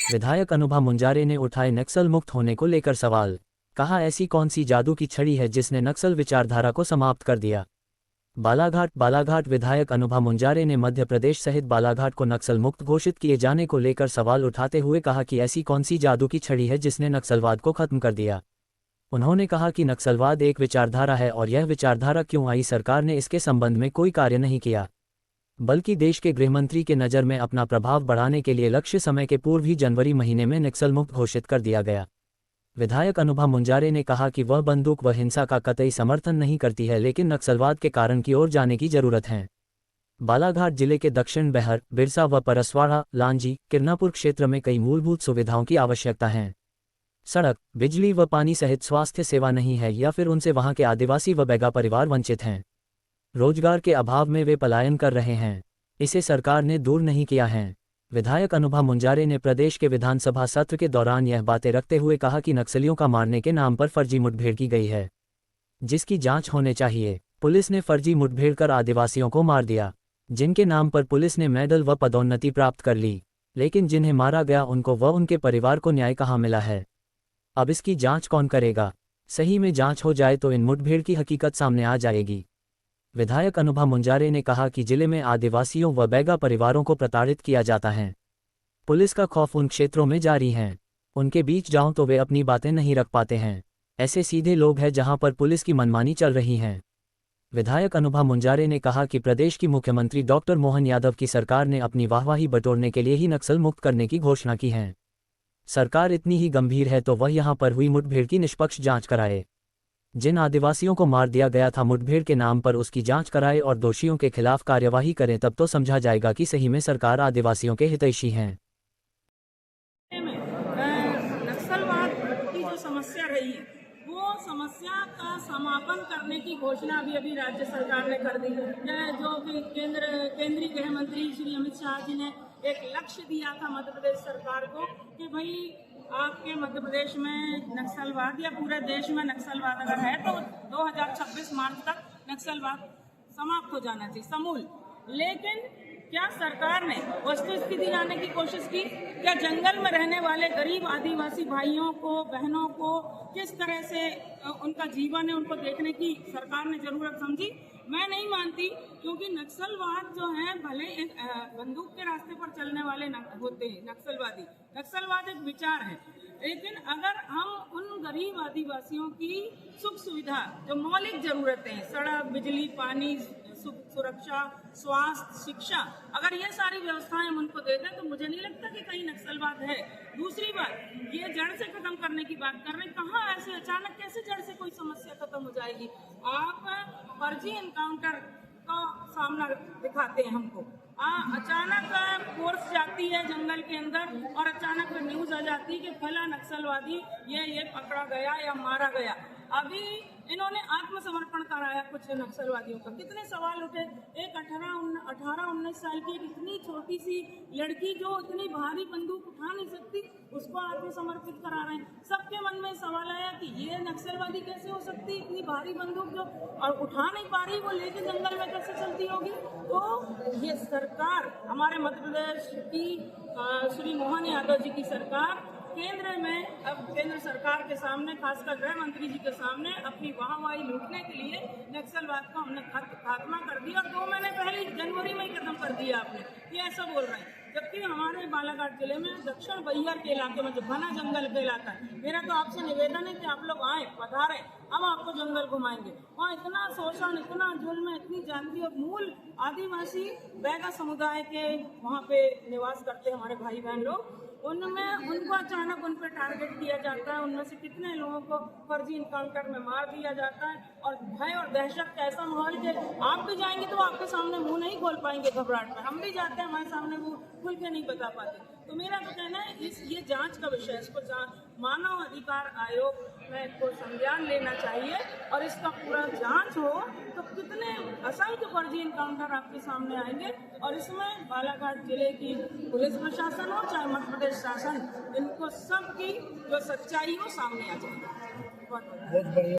विधायक अनुभा मुंजारे ने उठाए नक्सल मुक्त होने को लेकर सवाल। कहा, ऐसी कौन सी जादू की छड़ी है जिसने नक्सल विचारधारा को समाप्त कर दिया। बालाघाट विधायक अनुभा मुंजारे ने मध्य प्रदेश सहित बालाघाट को नक्सल मुक्त घोषित किए जाने को लेकर सवाल उठाते हुए कहा कि ऐसी कौन सी जादू की छड़ी है जिसने नक्सलवाद को खत्म कर दिया। उन्होंने कहा कि नक्सलवाद एक विचारधारा है और यह विचारधारा क्यों आई, सरकार ने इसके संबंध में कोई कार्य नहीं किया, बल्कि देश के गृहमंत्री के नज़र में अपना प्रभाव बढ़ाने के लिए लक्ष्य समय के पूर्व ही जनवरी महीने में नक्सल मुक्त घोषित कर दिया गया। विधायक अनुभा मुंजारे ने कहा कि वह बंदूक व हिंसा का कतई समर्थन नहीं करती है, लेकिन नक्सलवाद के कारण की ओर जाने की जरूरत है। बालाघाट जिले के दक्षिण बहर, बिरसा व परसवाड़ा, लांजी, किरनापुर क्षेत्र में कई मूलभूत सुविधाओं की आवश्यकता है। सड़क, बिजली व पानी सहित स्वास्थ्य सेवा नहीं है या फिर उनसे वहां के आदिवासी व बैगा परिवार वंचित हैं। रोजगार के अभाव में वे पलायन कर रहे हैं। इसे सरकार ने दूर नहीं किया है। विधायक अनुभा मुंजारे ने प्रदेश के विधानसभा सत्र के दौरान यह बातें रखते हुए कहा कि नक्सलियों का मारने के नाम पर फर्जी मुठभेड़ की गई है, जिसकी जांच होने चाहिए। पुलिस ने फर्जी मुठभेड़ कर आदिवासियों को मार दिया, जिनके नाम पर पुलिस ने मेडल व पदोन्नति प्राप्त कर ली, लेकिन जिन्हें मारा गया उनको व उनके परिवार को न्याय कहाँ मिला है। अब इसकी जांच कौन करेगा? सही में जांच हो जाए तो इन मुठभेड़ की हकीकत सामने आ जाएगी। विधायक अनुभा मुंजारे ने कहा कि जिले में आदिवासियों व बैगा परिवारों को प्रताड़ित किया जाता है। पुलिस का खौफ उन क्षेत्रों में जारी है। उनके बीच जाऊं तो वे अपनी बातें नहीं रख पाते हैं। ऐसे सीधे लोग हैं जहां पर पुलिस की मनमानी चल रही है। विधायक अनुभा मुंजारे ने कहा कि प्रदेश की मुख्यमंत्री डॉक्टर मोहन यादव की सरकार ने अपनी वाहवाही बटोरने के लिए ही नक्सल मुक्त करने की घोषणा की है। सरकार इतनी ही गंभीर है तो वह यहां पर हुई मुठभेड़ की निष्पक्ष जांच कराए। जिन आदिवासियों को मार दिया गया था मुठभेड़ के नाम पर, उसकी जांच कराए और दोषियों के खिलाफ कार्यवाही करें, तब तो समझा जाएगा कि सही में सरकार आदिवासियों के हितैषी हैं। नक्सलवाद की जो समस्या रही है वो समस्या का समापन करने की घोषणा अभी राज्य सरकार ने कर दी है। जो कि केंद्रीय गृह मंत्री श्री अमित शाह जी ने एक लक्ष्य दिया था मध्य प्रदेश सरकार को कि भाई आपके मध्य प्रदेश में नक्सलवाद या पूरे देश में नक्सलवाद अगर है तो 2026 मार्च तक नक्सलवाद समाप्त हो जाना चाहिए समूल। लेकिन क्या सरकार ने वस्तुस्थिति जानने की कोशिश की? क्या जंगल में रहने वाले गरीब आदिवासी भाइयों को, बहनों को किस तरह से उनका जीवन है उनको देखने की सरकार ने जरूरत समझी? मैं नहीं मानती, क्योंकि नक्सलवाद जो है भले एक बंदूक के रास्ते पर चलने वाले होते हैं नक्सलवाद एक विचार है, लेकिन अगर हम उन गरीब आदिवासियों की सुख सुविधा जो मौलिक जरूरतें हैं, सड़क, बिजली, पानी, सुरक्षा, स्वास्थ्य, शिक्षा, अगर ये सारी व्यवस्थाएं हम उनको दे दें तो मुझे नहीं लगता कि कहीं नक्सलवाद है। दूसरी बात, ये जड़ से खत्म करने की बात कर रहे हैं। कहाँ ऐसे अचानक कैसे जड़ से कोई समस्या खत्म हो जाएगी? आप फर्जी एनकाउंटर का सामना दिखाते हैं हमको। अचानक फोर्स जाती है जंगल के अंदर और अचानक न्यूज आ जाती है कि फला नक्सलवादी ये पकड़ा गया या मारा गया। अभी इन्होंने आत्मसमर्पण कराया कुछ नक्सलवादियों का। कितने सवाल उठे। एक 18-19 साल की एक इतनी छोटी सी लड़की जो इतनी भारी बंदूक उठा नहीं सकती, उसको आत्मसमर्पित करा रहे हैं। सबके मन में सवाल आया कि ये नक्सलवादी कैसे हो सकती, इतनी भारी बंदूक जो और उठा नहीं पा रही, वो लेके जंगल में कैसे चलती होगी? तो ये सरकार, हमारे मध्य प्रदेश की श्री मोहन यादव जी की सरकार केंद्र में, अब केंद्र सरकार के सामने, खासकर गृह मंत्री जी के सामने अपनी वाहवाही लूटने के लिए नक्सलवाद को हमने खात्मा कर दिया और 2 महीने पहले जनवरी में ही खत्म कर दिया आपने। ये ऐसा बोल रहे हैं, जबकि हमारे बालाघाट जिले में दक्षिण बहियर के इलाके में जो घना जंगल का इलाका है, मेरा तो आपसे निवेदन है कि आप लोग आए, पधारें, हम आपको जंगल घुमाएंगे। वहाँ इतना शोषण, इतना जुल्म, इतनी जानती और मूल आदिवासी बैगा समुदाय के वहाँ पे निवास करते हमारे भाई बहन लोग, उनको अचानक उन पर टारगेट किया जाता है। उनमें से कितने लोगों को फर्जी इनकाउंटर में मार दिया जाता है और भय और दहशत का ऐसा माहौल कि आप भी जाएंगे तो आपके सामने मुंह नहीं खोल पाएंगे घबराहट में। हम भी जाते हैं, हमारे सामने वो खुल के नहीं बता पाते। तो मेरा तो कहना है ये जांच का विषय, इसको मानव अधिकार आयोग में को संज्ञान लेना चाहिए और इसका पूरा जांच हो तो कितने असंख्य फर्जी इनकाउंटर आपके सामने आएंगे। और इसमें बालाघाट जिले की पुलिस प्रशासन हो चाहे मध्य प्रदेश शासन, इनको सबकी जो सच्चाई हो सामने आ जाएगी। बहुत बढ़िया।